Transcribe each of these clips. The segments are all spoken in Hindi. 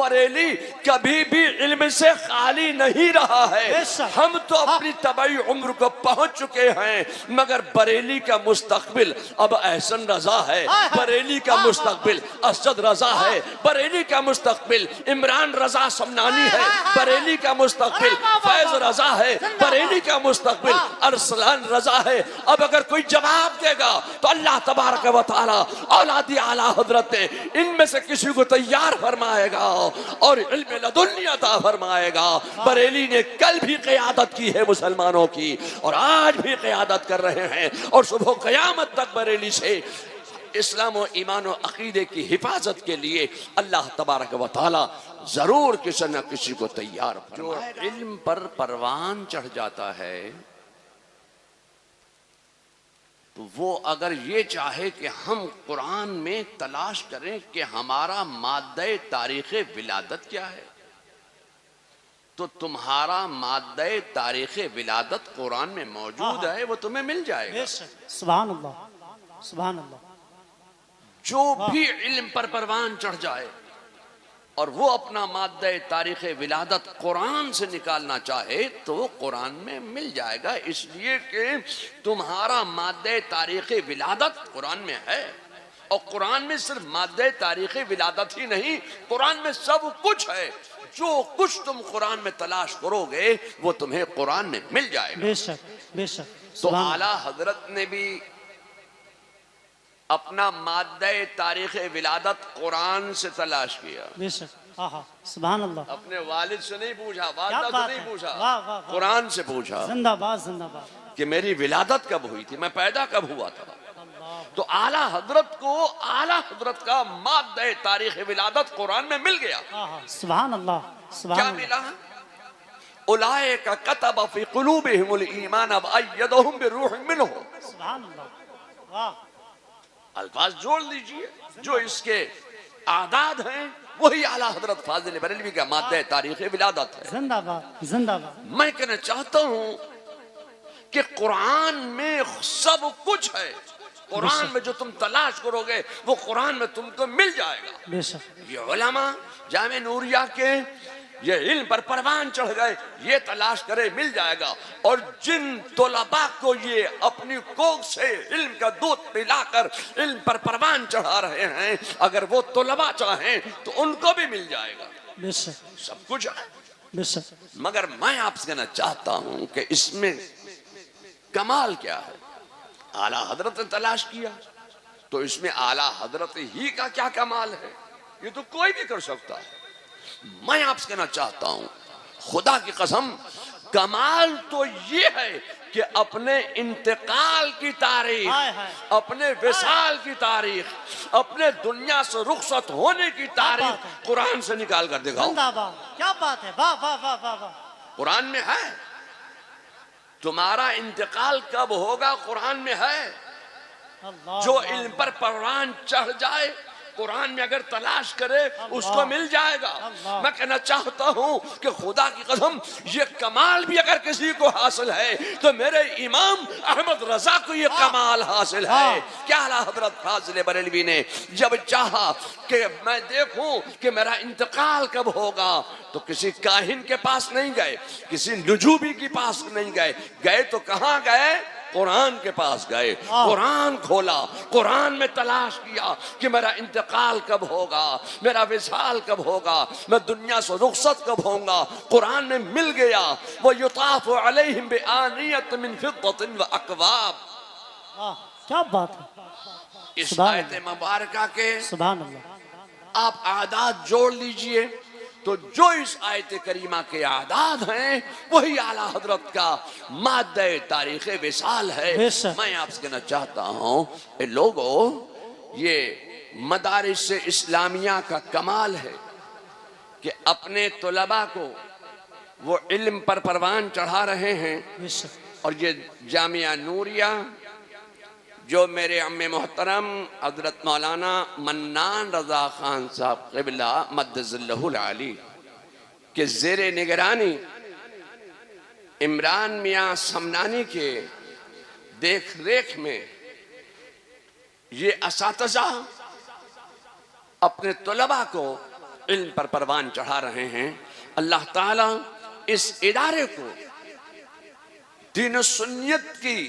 बरेली कभी भी इल्म से खाली नहीं रहा है। हम तो अपनी तबाई उम्र को पहुंच चुके हैं, मगर बरेली का मुस्तकबिल अब एहसन रजा है, बरेली का मुस्तकबिल असद रजा है, बरेली का मुस्तकबिल इमरान रजा समनानी है, बरेली का मुस्तकबिल फैज रजा है, बरेली का मुस्तकबिल अरसलान रजा है। अब अगर कोई जवाब देगा तो अल्लाह तबारक व तआला औलादी आला हजरत ने इनमें से किसी को तैयार फरमाएगा और इल्म लदुन्नी अता फरमाएगा। बरेली ने कल भी क़यादत की है मुसलमानों की और आज भी क़यादत कर रहे हैं और सुबह क़यामत तक बरेली से इस्लाम और ईमान और अकीदे की हिफाजत के लिए अल्लाह तबारक व तआला जरूर किसी न किसी को तैयार फरमाएगा। जो इल्म पर परवान चढ़ जाता है तो वो अगर ये चाहे कि हम कुरान में तलाश करें कि हमारा माद्दे तारीख़ विलादत क्या है, तो तुम्हारा माद्दे तारीख़ विलादत कुरान में मौजूद है, वो तुम्हें मिल जाएगा। सुभान अल्लाह, सुभान अल्लाह। जो भी इल्म पर परवान चढ़ जाए और वो अपना माद्दे तारीख़ विलादत कुरान से निकालना चाहे तो वो कुरान में मिल जाएगा, इसलिए कि तुम्हारा माद्दे तारीख़ विलादत कुरान में है। और कुरान में सिर्फ माद्दे तारीख़ विलादत ही नहीं, कुरान में सब कुछ है। जो कुछ तुम कुरान में तलाश करोगे वो तुम्हें कुरान में मिल जाएगा। बेशक, बेशक। तो आला हजरत ने भी अपना माद्दे तारीख़ विलादत कुरान से तलाश किया। बेशक, सुभान अल्लाह। अपने वालिद से नहीं पूछा, वालिदा से नहीं पूछा, कुरान से पूछा। जिंदाबाद, जिंदाबाद। कि मेरी विलादत कब हुई थी, मैं पैदा कब हुआ था। तो आला हजरत को आला हजरत का माद्दे तारीख़ विलादत कुरान में मिल गया। सुभान अल्लाह, सुभान। क्या मिला? उलाइका कतब फी कुलूबिहिमुल ईमान व अय्यदहुम बिरूहिम मिन्हु। सुभान अल्लाह, वाह। अल्फाज जोड़ लीजिए, जो इसके आदाद हैं वही आला हजरत फाजिल बरेलवी का माद्दे तारीख़ विलादत है। जिंदाबाद, जिंदाबाद। मैं कहना चाहता हूं कि कुरान में सब कुछ है। कुरान में जो तुम तलाश करोगे वो कुरान में तुमको मिल जाएगा। बेशक। ये उलमा जामे नूरिया के ये इल्म पर परवान चढ़ गए, ये तलाश करे मिल जाएगा। और जिन तोलबा को ये अपनी कोख से इल्म का दूध पिलाकर इल्म पर परवान चढ़ा रहे हैं, अगर वो तोलबा चाहें तो उनको भी मिल जाएगा। बेशक, सब कुछ है। बेशक। मगर मैं आपसे कहना चाहता हूं कि इसमें कमाल क्या है। आला हजरत ने तलाश किया तो इसमें आला हजरत ही का क्या कमाल है, ये तो कोई भी कर सकता है। मैं आपसे कहना चाहता हूं खुदा की कसम, कमाल तो ये है कि अपने इंतकाल की तारीख, अपने विसाल की तारीख, अपने दुनिया से रुखसत होने की तारीख कुरान से निकाल कर दिखाओ। क्या बात है, वाह वाह वाह वाह वाह। कुरान में है। तुम्हारा इंतकाल कब होगा कुरान में है। जो इल्म पर परवान चढ़ जाए कुरान में अगर तलाश करे उसको मिल जाएगा। मैं कहना चाहता हूं कि खुदा की कसम ये कमाल भी अगर किसी को हासिल है तो मेरे इमाम अहमद रजा को ये कमाल हासिल है। क्या आला हजरत फाजिल बरेलवी ने जब चाहा कि मैं देखूं कि मेरा इंतकाल कब होगा तो किसी काहिन के पास नहीं गए, किसी नुजूबी के पास नहीं गए, गए तो कहां गए, कुरान के पास गए। कुरान खोला, कुरान में तलाश किया कि मेरा इंतकाल कब होगा, मेरा विसाल कब होगा, मैं दुनिया से रुखसत कब होऊंगा। कुरान में मिल गया। वो युताफु अलैहिम बिआनियत मिन फिद्दतिन व अकवाब। क्या बात है। इस आयत मुबारका के सुभान अल्लाह आप आदाद जोड़ लीजिए तो जो इस आयत करीमा के आदाद हैं वही आला हजरत का माद्दे तारीख़ विसाल है। मैं आपसे कहना चाहता हूँ लोगों, ये मदारिस इस्लामिया का कमाल है कि अपने तलबा को वो इल्म पर परवान चढ़ा रहे हैं। और ये जामिया नूरिया जो मेरे अम्मे मोहतरम हजरत मौलाना मन्नान रजा खान साहब क़िबला मद्दज़िल्लहुल आली के ज़ेरे निगरानी इमरान मियाँ समनानी के देख रेख में ये असातिज़ा अपने तलबा को इल्म पर परवान चढ़ा रहे हैं। अल्लाह ताला इस इदारे को दीन सुन्नियत की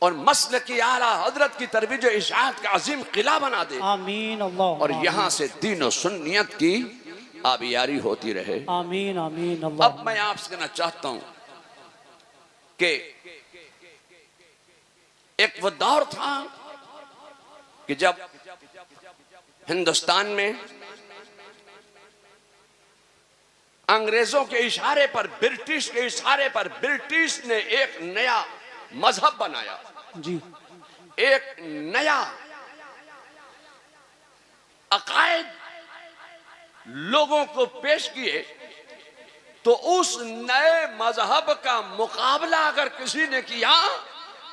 और मसल की आला हजरत की तरवीज इशाअत का अजीम किला बना दे। आमीन अल्लाह। और यहाँ से दीन सुन्नियत की आबियारी होती रहे। आमीन आमीन अल्लाह। अब मैं आपसे कहना चाहता हूं कि एक वो दौर था कि जब हिंदुस्तान में अंग्रेजों के इशारे पर, ब्रिटिश के इशारे पर, ब्रिटिश ने एक नया मजहब बनाया जी, एक नया अकायद लोगों को पेश किए। तो उस नए मजहब का मुकाबला अगर किसी ने किया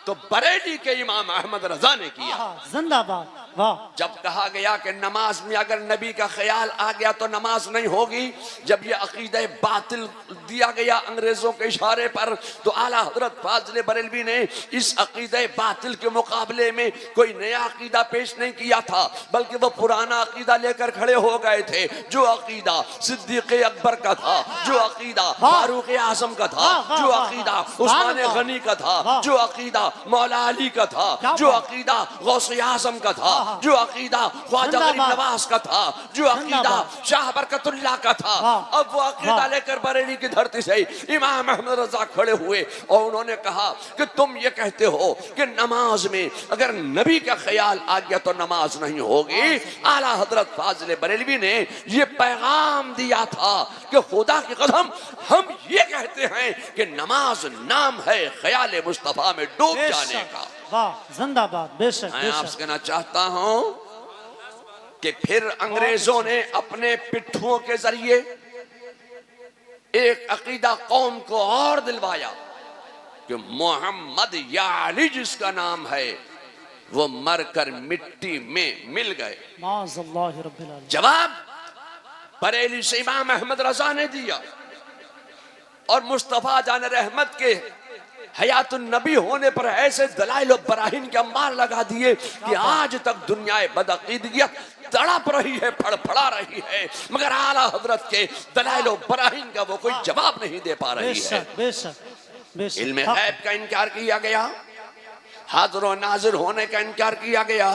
तो बरेली के इमाम अहमद रजा ने किया। जिंदाबाद। वाह। जब कहा गया कि नमाज में अगर नबी का ख्याल आ गया तो नमाज नहीं होगी, जब ये अकीदे बातिल दिया गया अंग्रेजों के इशारे पर, तो आला हजरत फाजिल बरेलवी ने इस अकीदे बातिल के मुकाबले में कोई नया अकीदा पेश नहीं किया था, बल्कि वो पुराना अकीदा लेकर खड़े हो गए थे। जो अकीदा सिद्दीक अकबर का था, जो अकीदा फारूक आजम का था, जो अकीदा उस्मान गनी का था, जो अकीदा मौला अली का था, जो अकीदा गौसे आजम का था, जो अकीदा ख्वाजा गरीब नवाज का था, जो अकीदा शाह बरकतुल्लाह का था, अब वो अकीदा लेकर बरेली की धरती से इमाम अहमद रजा खड़े हुए और उन्होंने कहा कि तुम ये कहते हो कि नमाज में अगर नबी का ख्याल आ गया तो नमाज नहीं होगी। आला हजरत फाजिल बरेलवी ने ये पैगाम दिया था कि खुदा की कसम हम ये कहते हैं कि नमाज नाम है ख्याल मुस्तफा में डूब जाने का। वाह, जिंदाबाद। बेशक मैं आपसे कहना चाहता हूं कि फिर अंग्रेजों ने अपने पिट्ठुओं के जरिए एक अकीदा कौम को और दिलवाया कि मोहम्मद या अली जिसका नाम है वो मरकर मिट्टी में मिल गए। माज़अल्लाह रब्बिल आलमीन। जवाब बरेली से इमाम अहमद रजा ने दिया और मुस्तफा जान रहमत के हयातुन नबी होने पर ऐसे दलाइल और बराहीन के अंबार लगा दिए कि आज तक दुनिया बदअकीदगियत तड़प रही है, फड़फड़ा रही है, मगर आला हजरत के दलाइल और बराहीन का वो कोई जवाब नहीं दे पा रही है। इल्म गैब का इनकार किया गया, हाजिर और नाजिर होने का इनकार किया गया।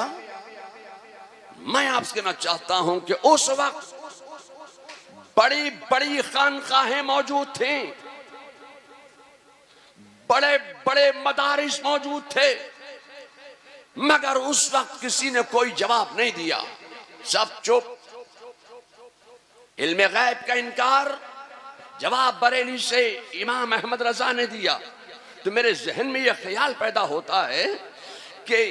मैं आपसे कहना चाहता हूं कि उस वक्त बड़ी बड़ी खानकाहें मौजूद थी, बड़े बड़े मदारिस मौजूद थे, मगर उस वक्त किसी ने कोई जवाब नहीं दिया, सब चुप। इल्म गैब का इनकार जवाब बरेली से इमाम अहमद रजा ने दिया। तो मेरे जहन में यह ख्याल पैदा होता है कि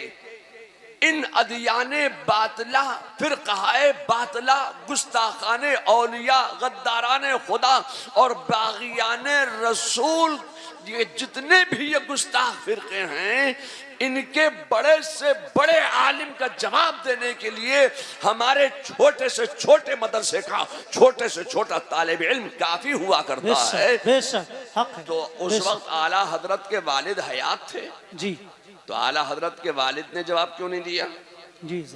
इन अदियाने बातला, फिर कहाए बातला, गुस्ताखाने औलिया, गद्दाराने खुदा और बागियाने रसूल, ये जितने भी ये गुस्ताख फिरके हैं, इनके बड़े से बड़े आलिम का जवाब देने के लिए हमारे छोटे से छोटे मदरसे का छोटे से छोटा तालिब इल्म काफी हुआ करता है। तो उस वक्त आला हजरत के वालिद हयात थे जी, तो आला हजरत के वालिद ने जवाब क्यों नहीं दिया जी?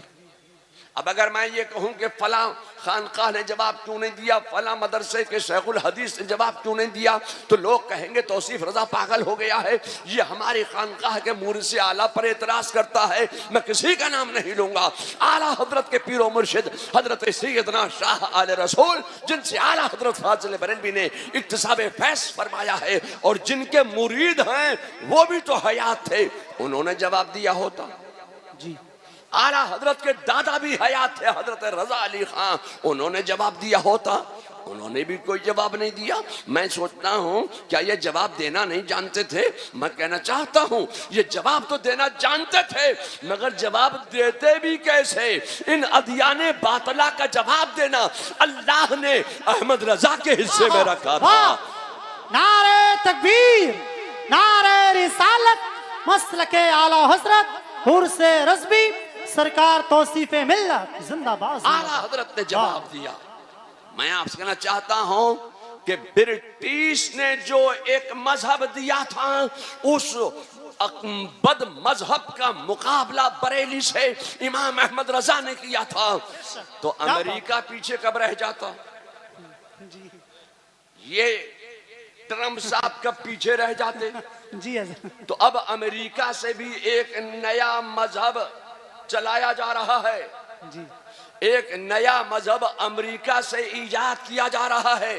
अब अगर मैं ये कहूं कि फला खानकाह ने जवाब क्यों नहीं दिया, फला मदरसे के शेखुल हदीस ने जवाब क्यों नहीं दिया, तो लोग कहेंगे तौसीफ रजा पागल हो गया है, ये हमारी खानकाह के मुर्शिद आला पर एतराज करता है। मैं किसी का नाम नहीं लूंगा, आला हजरत के पीरो मुर्शिद हजरत सैयदना शाह आले रसूल, जिनसे आला हजरत फाजिल बरेलवी ने इक्तिसाब फैज़ फरमाया है और जिनके मुरीद हैं वो भी तो हयात थे, उन्होंने जवाब दिया होता जी। आला हजरत के दादा भी हयात थे, हजरत रजा अली खान, उन्होंने जवाब दिया होता, उन्होंने भी कोई जवाब नहीं दिया। मैं सोचता हूं क्या ये जवाब देना नहीं जानते थे? मैं कहना चाहता हूं ये जवाब तो देना जानते थे, मगर जवाब देते भी कैसे? इन अदियाने बातला का जवाब देना अल्लाह ने अहमद रजा के हिस्से में रखा था। नारे तकबीर, नारे रिसालत, मसलके आला हजरत हुर्से रज़वी सरकार तौसीफे मिल्लत जिंदाबाद। आला हजरत ने जवाब दिया। मैं आपसे कहना चाहता हूं कि ब्रिटिश ने जो एक मजहब दिया था उस बद मजहब का मुकाबला बरेली से इमाम अहमद रजा ने किया था, तो अमेरिका पीछे कब रह जाता? ये ट्रम्प साहब कब पीछे रह जाते? जी हज़रत। तो अब अमेरिका से भी एक नया मजहब चलाया जा रहा है जी। एक नया मजहब अमेरिका से इजाद किया जा रहा है,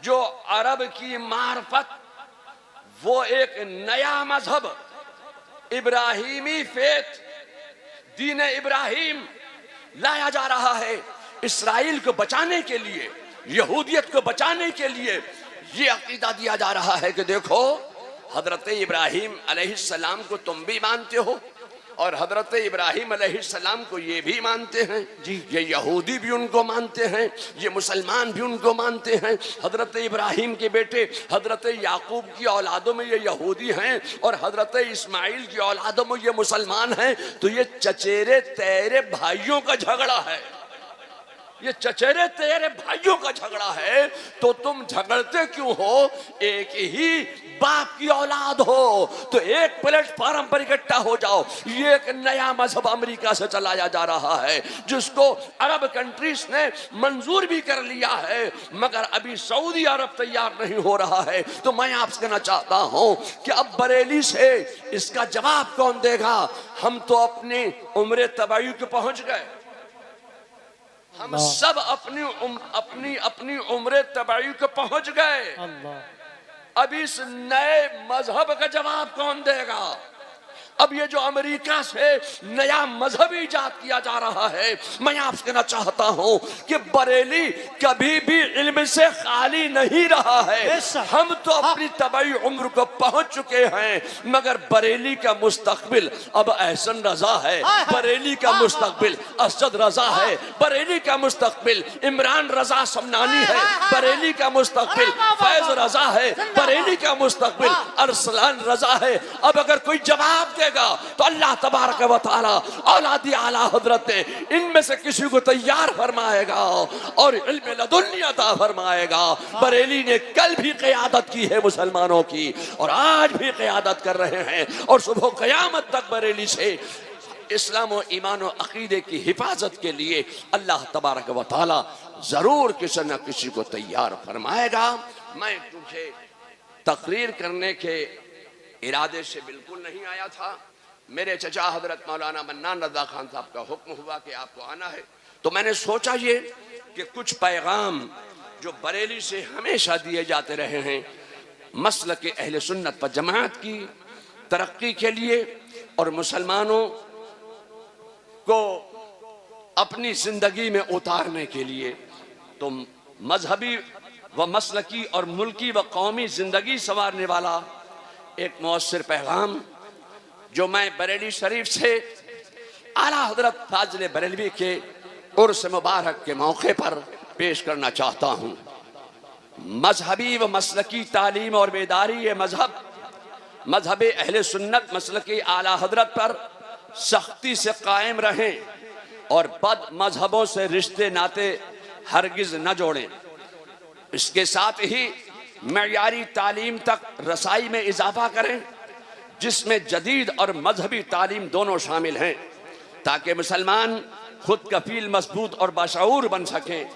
जो अरब की मार्फत वो एक नया मजहब इब्राहिमी फेथ दीन इब्राहिम लाया जा रहा है। इसराइल को बचाने के लिए, यहूदियत को बचाने के लिए ये अकीदा दिया जा रहा है कि देखो हजरत इब्राहिम अलैहिस्सलाम को तुम भी मानते हो और हजरत इब्राहिम अलैहिस्सलाम को ये भी मानते हैं जी, ये यहूदी भी उनको मानते हैं, ये मुसलमान भी उनको मानते हैं। हजरत इब्राहिम के बेटे हजरत याकूब की औलादों में ये यहूदी हैं और हजरत इस्माइल की औलादों में ये मुसलमान हैं। तो ये चचेरे तेरे भाइयों का झगड़ा है, ये चचेरे तेरे भाइयों का झगड़ा है। तो तुम झगड़ते क्यों हो? एक ही बाप की औलाद हो तो एक प्लेटफॉर्म पर इकट्ठा हो जाओ। ये एक नया मजहब अमेरिका से चलाया जा रहा है जिसको अरब कंट्रीज ने मंजूर भी कर लिया है, मगर अभी सऊदी अरब तैयार नहीं हो रहा है। तो मैं आपसे कहना चाहता हूं कि अब बरेली से इसका जवाब कौन देगा? हम तो अपनी उम्र तबाई पे पहुंच गए, हम सब अपनी उम्र तबाई को पहुंच गए। अब इस नए मजहब का जवाब कौन देगा? अब ये जो अमेरिका से नया मजहब इजाद किया जा रहा है, मैं आपसे कहना चाहता हूं कि बरेली कभी भी इल्म से खाली नहीं रहा है। हम तो अपनी तबाई उम्र को पहुंच चुके हैं, मगर बरेली का मुस्तकबिल अब एहसन रजा है, बरेली का मुस्तकबिल असद रजा है, बरेली का मुस्तकबिल इमरान रजा समनानी है, बरेली का मुस्तकबिल फैज रजा है, बरेली का मुस्तकबिल अरसलान रजा है। अब अगर कोई जवाब तो अल्लाह तबारक व तआला औलादी आला हजरत इनमें से किसी को तैयार फरमाएगा और इल्म लदुन्नी अता फरमाएगा। बरेली ने कल भी क़यादत की है मुसलमानों की और आज भी क़यादत कर रहे हैं और सुबह क़यामत तक बरेली से इस्लाम और ईमान और अकीदे की हिफाजत के लिए अल्लाह तबारक व तआला जरूर किसी न किसी को तैयार फरमाएगा। मैं तुझे तकरीर करने के इरादे से बिल्कुल नहीं आया था। मेरे चचा हजरत मौलाना मन्नान रजा खान साहब का हुक्म हुआ कि आपको आना है, तो मैंने सोचा ये कि कुछ पैगाम जो बरेली से हमेशा दिए जाते रहे हैं मसलक के अहले सुन्नत व जमात की तरक्की के लिए और मुसलमानों को अपनी जिंदगी में उतारने के लिए, तो मजहबी व मसलकी और मुल्की व कौमी जिंदगी संवारने वाला एक मौसर पैगाम जो मैं बरेली शरीफ से आला हजरत फाजिल बरेलवी के उर्स मुबारक के मौके पर पेश करना चाहता हूँ। मजहबी व मसलकी तालीम और बेदारी मजहब अहले सुन्नत मसलकी आला हजरत पर सख्ती से कायम रहें और बद मजहबों से रिश्ते नाते हरगिज न जोड़ें। इसके साथ ही मयारी तालीम तक रसाई में इजाफा करें जिसमें जदीद और मजहबी तालीम दोनों शामिल हैं, ताकि मुसलमान खुद कफील मजबूत और बाशऊर बन सकें।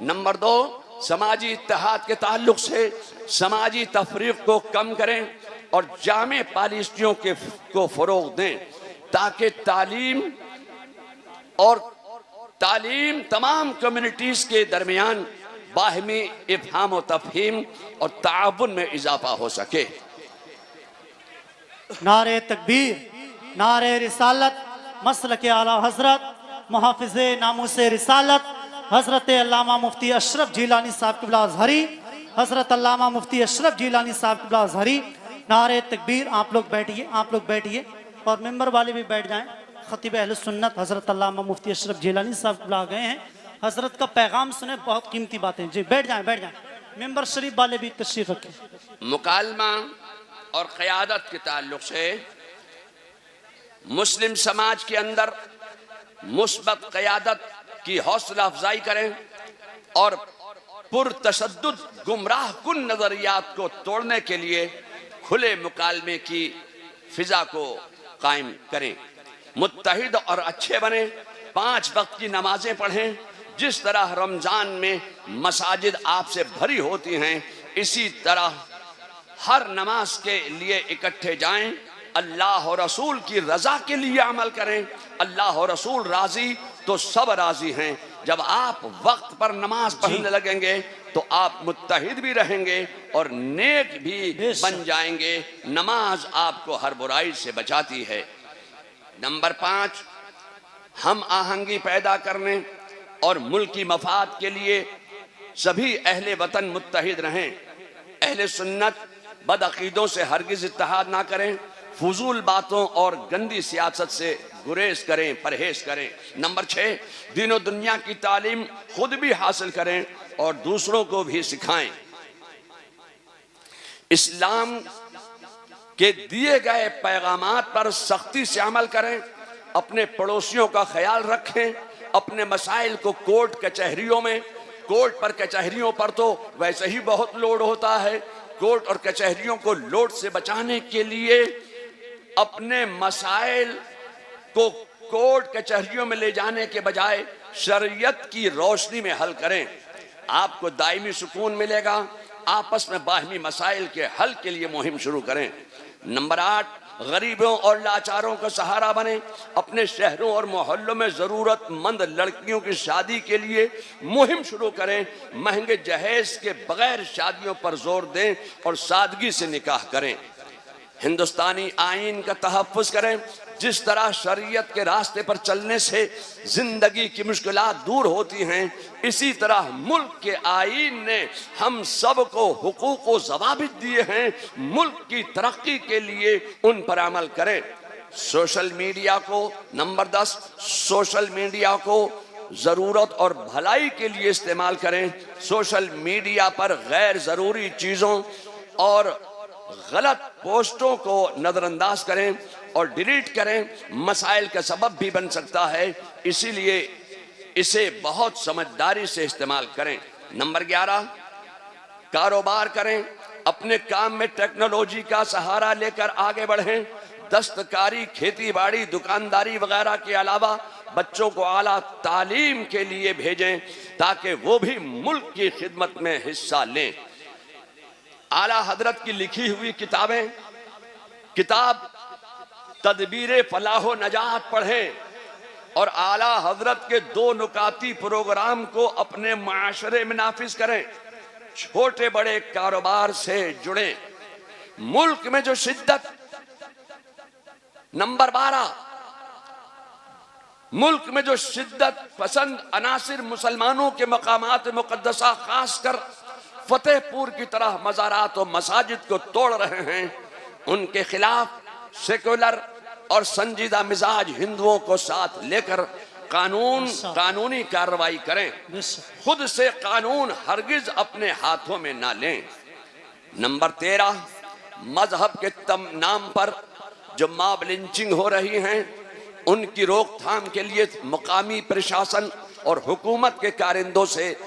नंबर 2, समाजी इत्तेहाद के ताल्लुक से समाजी तफरीक को कम करें और जामे पॉलिसियों को फरोग दें ताकि तालीम तमाम कम्युनिटीज के दरमियान बाहमी इफ़हाम और तफहीम और ताउन में इजाफा हो सके। नारे तकबीर, नारे रिसालत, मसलक आला हजरत मुहाफिज़े नामूसे रिसालत हजरत अल्लामा मुफ्ती अशरफ जिलानी साहब क़िबला अज़हरी, हजरत अल्लामा मुफ्ती अशरफ जिलानी साहब क़िबला अज़हरी। नारे तकबीर। आप लोग बैठिए, आप लोग बैठिए और मेंबर वाले भी बैठ जाएं। खतीब अहले सुन्नत हजरत अल्लामा मुफ्ती अशरफ जिलानी साहब क़िबला गए हैं, हजरत का पैगाम सुने, बहुत कीमती बातें। जी बैठ जाएं, बैठ जाएं। मेंबर शरीफ वाले भी तशरीफ रखें। मुकालमा और क़यादत के ताल्लुक से मुस्लिम समाज के अंदर मुस्बत क़यादत की हौसला अफजाई करें और पुरतशद्दुद गुमराह कुन नजरियात को तोड़ने के लिए खुले मुकालमे की फिजा को कायम करें, मुत्तहिद और अच्छे बने, 5 वक्त की नमाजें पढ़ें। जिस तरह रमजान में मसाजिद आपसे भरी होती हैं, इसी तरह हर नमाज के लिए इकट्ठे जाएं। अल्लाह और रसूल की रजा के लिए अमल करें। अल्लाह और रसूल राजी तो सब राजी हैं। जब आप वक्त पर नमाज पढ़ने लगेंगे तो आप मुत्तहिद भी रहेंगे और नेक भी बन जाएंगे। नमाज आपको हर बुराई से बचाती है। नंबर 5, हम आहंगी पैदा करने और मुल्क की मफाद के लिए सभी अहले वतन मुत्तहिद रहें। अहले सुन्नत बदअकीदों से हरगिज इत्तेहाद ना करें, फजूल बातों और गंदी सियासत से गुरेज करें, परहेज करें। नंबर 6, दीन और दुनिया की तालीम खुद भी हासिल करें और दूसरों को भी सिखाएं। इस्लाम के दिए गए पैगामात पर सख्ती से अमल करें, अपने पड़ोसियों का ख्याल रखें, अपने मसाइल को कोर्ट कचहरियों में, कोर्ट पर कचहरियों पर तो वैसे ही बहुत लोड होता है, कोर्ट और कचहरियों को लोड से बचाने के लिए अपने मसाइल को कोर्ट कचहरियों में ले जाने के बजाय शरीयत की रोशनी में हल करें। आपको दायमी सुकून मिलेगा। आपस में बाहमी मसाइल के हल के लिए मुहिम शुरू करें। नंबर 8, गरीबों और लाचारों का सहारा बने। अपने शहरों और मोहल्लों में जरूरतमंद लड़कियों की शादी के लिए मुहिम शुरू करें। महंगे जहेज के बगैर शादियों पर जोर दें और सादगी से निकाह करें। हिंदुस्तानी आईन का तहफ़्फ़ुज़ करें। जिस तरह शरीयत के रास्ते पर चलने से जिंदगी की मुश्किलात दूर होती हैं, इसी तरह मुल्क के आईन ने हम सब को हुकूक व ज़वाबित दिए हैं। मुल्क की तरक्की के लिए उन पर अमल करें। सोशल मीडिया को, नंबर 10, सोशल मीडिया को ज़रूरत और भलाई के लिए इस्तेमाल करें। सोशल मीडिया पर गैर ज़रूरी चीज़ों और गलत पोस्टों को नज़रअंदाज करें और डिलीट करें। मसाइल का सबब भी बन सकता है, इसीलिए इसे बहुत समझदारी से इस्तेमाल करें। नंबर 11, कारोबार करें। अपने काम में टेक्नोलॉजी का सहारा लेकर आगे बढ़ें। दस्तकारी, खेती बाड़ी, दुकानदारी वगैरह के अलावा बच्चों को आला तालीम के लिए भेजें ताकि वो भी मुल्क की खिदमत में हिस्सा लें। आला हजरत की लिखी हुई किताब तदबीर फलाहो नजात पढ़ें और आला हजरत के 2 नुकाती प्रोग्राम को अपने माशरे में नाफिज करें। छोटे बड़े कारोबार से जुड़ें। मुल्क में जो शिद्दत, नंबर 12, मुल्क में जो शिद्दत पसंद अनासिर मुसलमानों के मकामात मुकद्दसा खासकर फतेहपुर की तरह मज़ारात और मसाजिद को तोड़ रहे हैं, उनके खिलाफ सेकुलर और संजीदा मिजाज हिंदुओं को साथ लेकर कानूनी कार्रवाई करें। खुद से कानून हरगिज अपने हाथों में ना लें। नंबर 13, मजहब के नाम पर जो मॉब लिंचिंग हो रही हैं, उनकी रोकथाम के लिए मुकामी प्रशासन और हुकूमत के कारिंदों से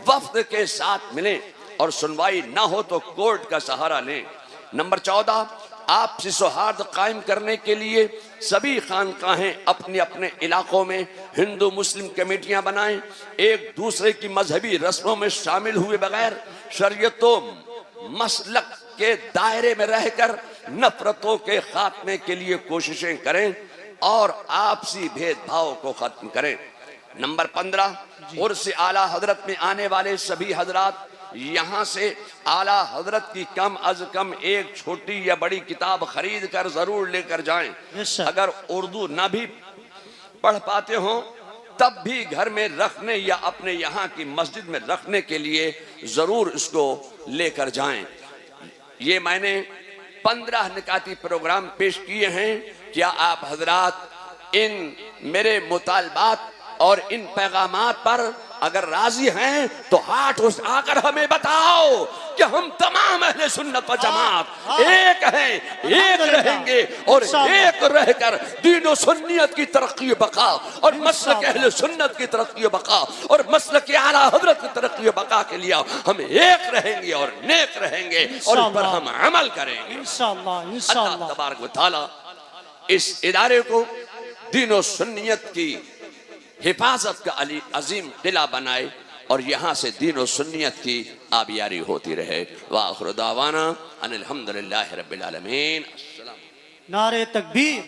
वफ्द के साथ मिलें और सुनवाई ना हो तो कोर्ट का सहारा लें। नंबर 14, आपसी सौहार्द कायम करने के लिए सभी खानकाहें अपने अपने इलाकों में हिंदू मुस्लिम कमेटियां बनाएं। एक दूसरे की मजहबी रस्मों में शामिल हुए बगैर शरीयतों मसलक के दायरे में रहकर नफरतों के खात्मे के लिए कोशिशें करें और आपसी भेदभाव को खत्म करें। नंबर 15, उर्स आला हजरत में आने वाले सभी हजरात यहाँ से आला हजरत की कम अज कम एक छोटी या बड़ी किताब खरीद कर जरूर लेकर जाएं। अगर उर्दू ना भी पढ़ पाते हो तब भी घर में रखने या अपने यहाँ की मस्जिद में रखने के लिए जरूर इसको लेकर जाएं। ये मैंने 15 निकाती प्रोग्राम पेश किए हैं। क्या आप हजरात इन मेरे मुतालबात और इन पैगामात पर अगर राजी हैं तो हाथ उठाकर हमें बताओ कि हम तमाम अहले सुन्नत व जमात एक हैं, एक रहेंगे और एक रहकर दीन और सुन्नियत की तरक्की बका और मसलक अहले सुन्नत की तरक्की बका और मसलक आला हजरत की तरक्की बका के लिए हम एक रहेंगे और नेक रहेंगे और इस पर हम अमल करेंगे इंशाअल्लाह। इंशाअल्लाह तबारक व तआला इस इदारे को दीन और सुन्नियत की हिफाजत का अजीम किला बनाए और यहाँ से दीन और सुन्नियत की आबियारी होती रहे। व आखिर दावाना अनिल हम्दुलिल्लाहि रब्बिल आलमीन। नारे तकबीर।